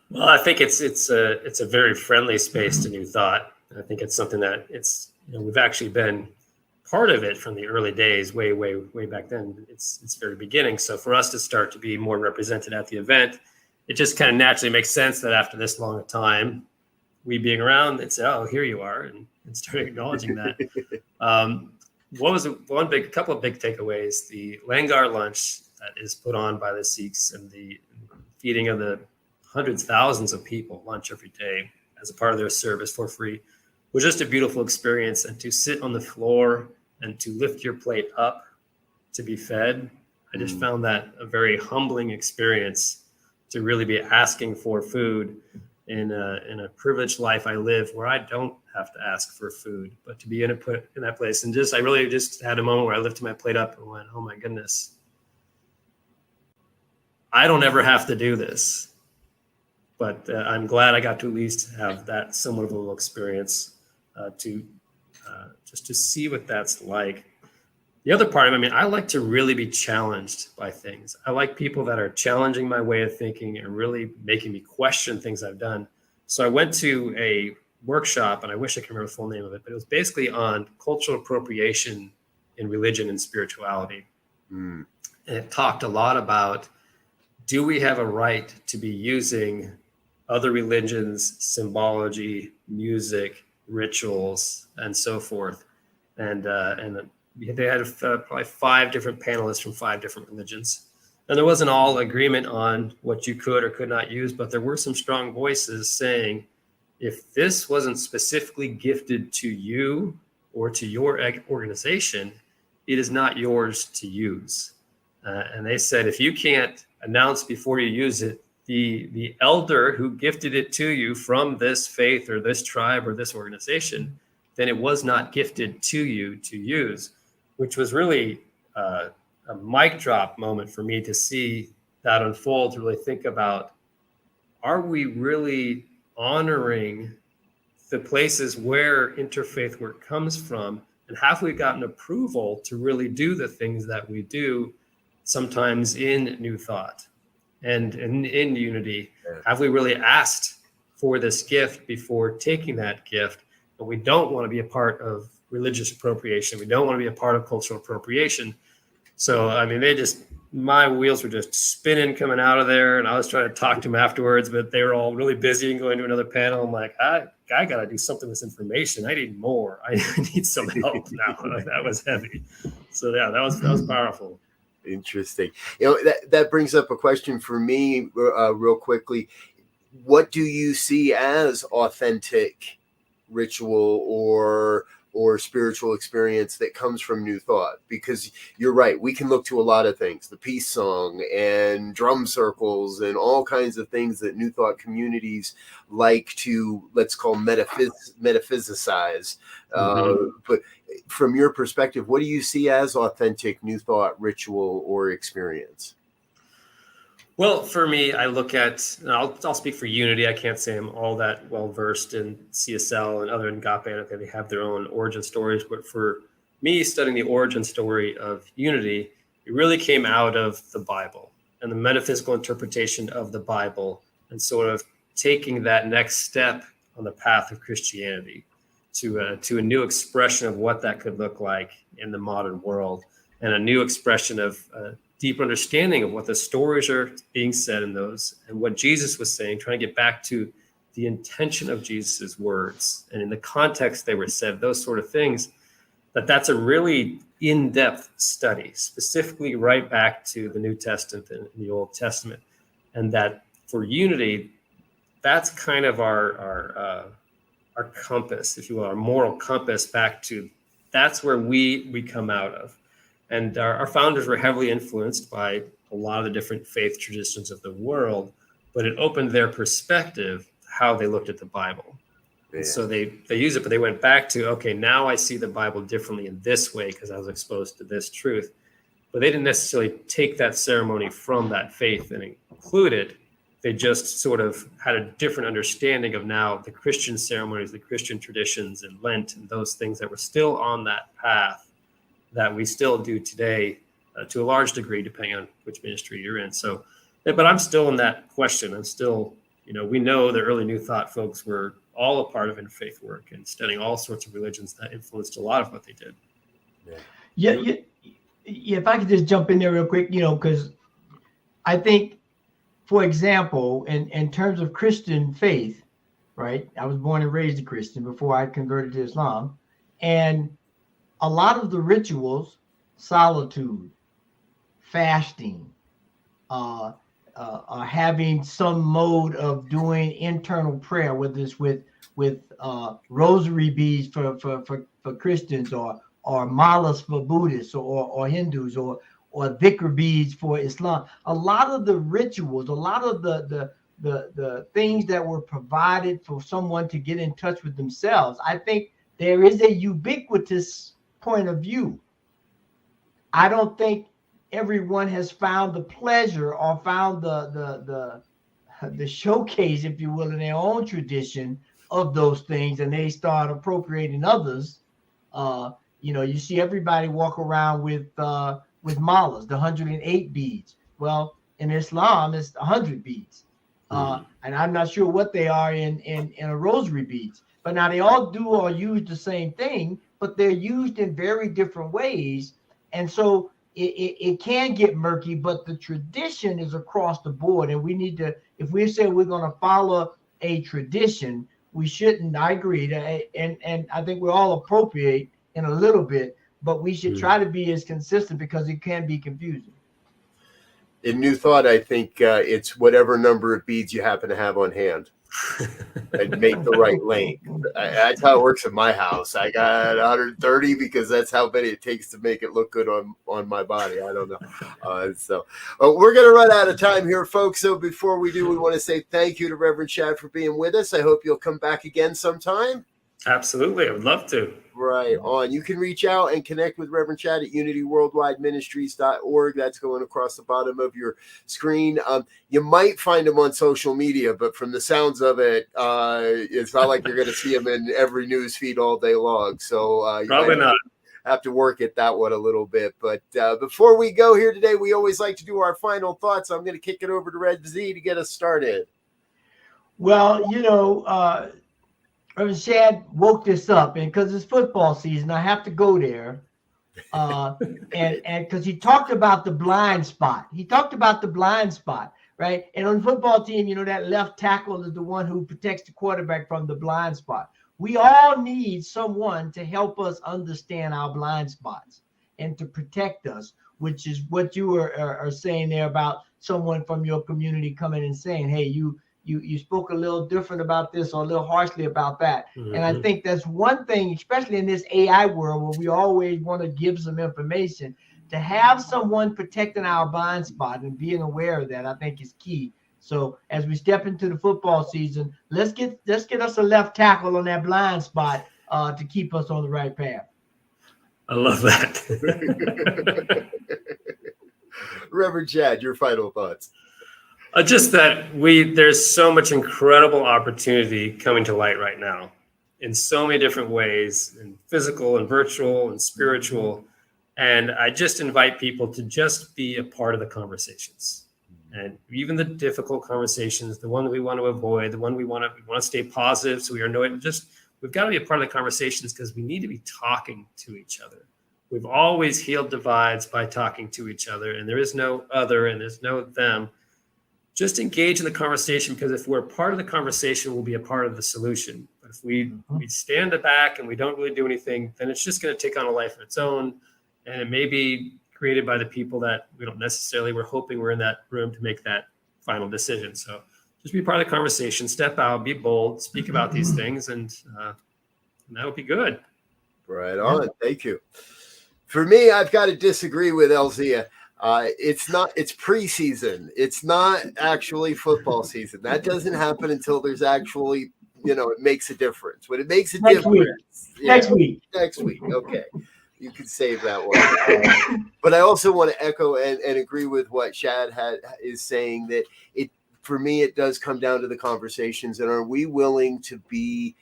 Well, I think it's a very friendly space to New Thought. I think it's something that we've actually been part of it from the early days, way back then. It's very beginning. So for us to start to be more represented at the event, it just kind of naturally makes sense that after this long a time, we being around, it's, oh, here you are, and start acknowledging that. What was a couple of big takeaways? The Langar lunch that is put on by the Sikhs, and the feeding of the hundreds, thousands of people lunch every day as a part of their service for free, was just a beautiful experience. And to sit on the floor and to lift your plate up to be fed, I just found that a very humbling experience, to really be asking for food in a privileged life I live, where I don't have to ask for food, but to be in that place. And I really just had a moment where I lifted my plate up and went, oh my goodness, I don't ever have to do this. But I'm glad I got to at least have that somewhat of a little experience just to see what that's like. The other part of it, I like to really be challenged by things. I like people that are challenging my way of thinking and really making me question things I've done. So I went to a workshop, and I wish I could remember the full name of it, but it was basically on cultural appropriation in religion and spirituality. And it talked a lot about, do we have a right to be using other religions, symbology, music, rituals, and so forth? And they had probably 5 different panelists from 5 different religions. And there wasn't all agreement on what you could or could not use, but there were some strong voices saying, if this wasn't specifically gifted to you, or to your organization, it is not yours to use. And they said, if you can't announce before you use it, the elder who gifted it to you from this faith or this tribe or this organization, then it was not gifted to you to use, which was really a mic drop moment for me to see that unfold, to really think about, are we really honoring the places where interfaith work comes from? And have we gotten approval to really do the things that we do, sometimes in New Thought and in Unity? Have we really asked for this gift before taking that gift? But we don't want to be a part of religious appropriation. We don't want to be a part of cultural appropriation. So, I mean, my wheels were just spinning coming out of there, and I was trying to talk to them afterwards, but they were all really busy and going to another panel. I'm like, I got to do something with this information. I need more. I need some help now. That was heavy. So yeah, that was powerful. Interesting. That brings up a question for me real quickly. What do you see as authentic ritual or spiritual experience that comes from New Thought? Because you're right, we can look to a lot of things, the peace song and drum circles and all kinds of things that New Thought communities like to, let's call, metaphysicize. But from your perspective, what do you see as authentic New Thought ritual or experience? Well, for me, I look at, and I'll speak for Unity. I can't say I'm all that well versed in CSL and other Agape. I think they have their own origin stories. But for me, studying the origin story of Unity, it really came out of the Bible and the metaphysical interpretation of the Bible, and sort of taking that next step on the path of Christianity to a new expression of what that could look like in the modern world, and a new expression of deep understanding of what the stories are being said in those, and what Jesus was saying, trying to get back to the intention of Jesus's words and in the context they were said, those sort of things. That's a really in-depth study, specifically right back to the New Testament and the Old Testament. And that for Unity, that's kind of our compass, if you will, our moral compass back to, that's where we come out of. And our founders were heavily influenced by a lot of the different faith traditions of the world, but it opened their perspective, how they looked at the Bible. Yeah. And so they use it, but they went back to, okay, now I see the Bible differently in this way because I was exposed to this truth. But they didn't necessarily take that ceremony from that faith and include it. They just sort of had a different understanding of now the Christian ceremonies, the Christian traditions, and Lent, and those things that were still on that path that we still do today to a large degree, depending on which ministry you're in. So, but I'm still in that question. I'm still, we know the early New Thought folks were all a part of interfaith work and studying all sorts of religions that influenced a lot of what they did. Yeah. If I could just jump in there real quick, because I think, for example, in terms of Christian faith, right? I was born and raised a Christian before I converted to Islam. And a lot of the rituals, solitude, fasting, having some mode of doing internal prayer, whether it's with rosary beads for Christians, or malas for Buddhists or Hindus, or dhikr beads for Islam. A lot of the rituals, a lot of the things that were provided for someone to get in touch with themselves, I think there is a ubiquitous point of view. I don't think everyone has found the pleasure or found the showcase, if you will, in their own tradition of those things, and they start appropriating others. You see everybody walk around with malas, the 108 beads. Well, in Islam, it's 100 beads, and I'm not sure what they are in a rosary beads. But now they all do or use the same thing, but they're used in very different ways. And so it can get murky, but the tradition is across the board. And we need to, if we say we're going to follow a tradition, we shouldn't, I agree. And I think we all appropriate in a little bit, but we should try to be as consistent, because it can be confusing. In New Thought, I think it's whatever number of beads you happen to have on hand. and make the right length. That's how it works in my house. I got 130 because that's how many it takes to make it look good on my body. I don't know. So we're going to run out of time here, folks. So before we do, we want to say thank you to Reverend Shad for being with us. I hope you'll come back again sometime. Absolutely. I would love to. Right on. You can reach out and connect with Reverend Shad at unityworldwideministries.org. That's going across the bottom of your screen. You might find him on social media, but from the sounds of it, it's not like you're going to see him in every news feed all day long. So you probably not. Have to work at that one a little bit. But before we go here today, we always like to do our final thoughts. I'm going to kick it over to Rev Brz to get us started. Well, Reverend Shad woke this up, and because it's football season, I have to go there. And because he talked about the blind spot. Right? And on the football team, that left tackle is the one who protects the quarterback from the blind spot. We all need someone to help us understand our blind spots and to protect us, which is what you are saying there about someone from your community coming and saying, hey, you spoke a little different about this or a little harshly about that. Mm-hmm. And I think that's one thing, especially in this AI world where we always want to give some information, to have someone protecting our blind spot and being aware of that, I think is key. So as we step into the football season, let's get us a left tackle on that blind spot to keep us on the right path. I love that. Reverend Shad, your final thoughts. Just that there's so much incredible opportunity coming to light right now in so many different ways, in physical and virtual and spiritual. And I just invite people to just be a part of the conversations, and even the difficult conversations, the one that we want to avoid, the one we want to stay positive. So we've got to be a part of the conversations because we need to be talking to each other. We've always healed divides by talking to each other, and there is no other and there's no them. Just engage in the conversation, because if we're part of the conversation, we'll be a part of the solution. But if we stand back and we don't really do anything, then it's just going to take on a life of its own. And it may be created by the people that we're hoping we're in that room to make that final decision. So just be part of the conversation, step out, be bold, speak about these things, and that'll be good. Right on. Thank you. For me, I've got to disagree with Elzia. It's preseason. It's not actually football season. That doesn't happen until there's actually, it makes a difference. When it makes a difference. Next week. Okay. You can save that one. But I also want to echo and agree with what Shad is saying, that for me, it does come down to the conversations. And are we willing to be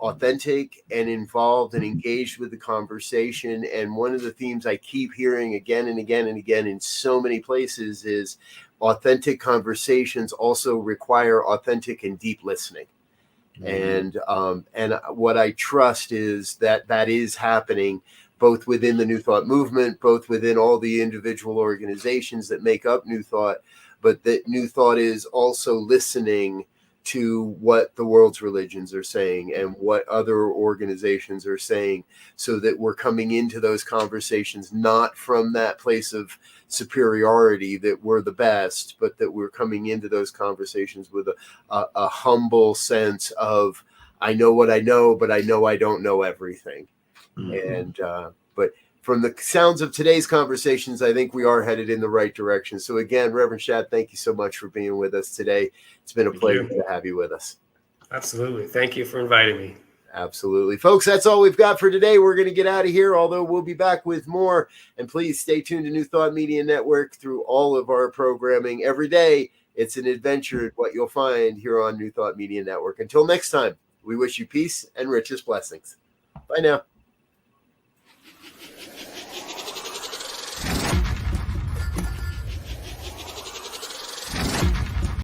authentic and involved and engaged with the conversation? And one of the themes I keep hearing again and again and again in so many places is authentic conversations also require authentic and deep listening. Mm-hmm. And what I trust is that is happening both within the New Thought movement, both within all the individual organizations that make up New Thought, but that New Thought is also listening to what the world's religions are saying and what other organizations are saying, so that we're coming into those conversations not from that place of superiority that we're the best, but that we're coming into those conversations with a humble sense of, I know what I know, but I know I don't know everything. Mm-hmm. But from the sounds of today's conversations, I think we are headed in the right direction. So again, Reverend Shad, thank you so much for being with us today. It's been a pleasure to have you with us. Absolutely. Thank you for inviting me. Absolutely. Folks, that's all we've got for today. We're going to get out of here, although we'll be back with more. And please stay tuned to New Thought Media Network through all of our programming. Every day, it's an adventure, what you'll find here on New Thought Media Network. Until next time, we wish you peace and richest blessings. Bye now.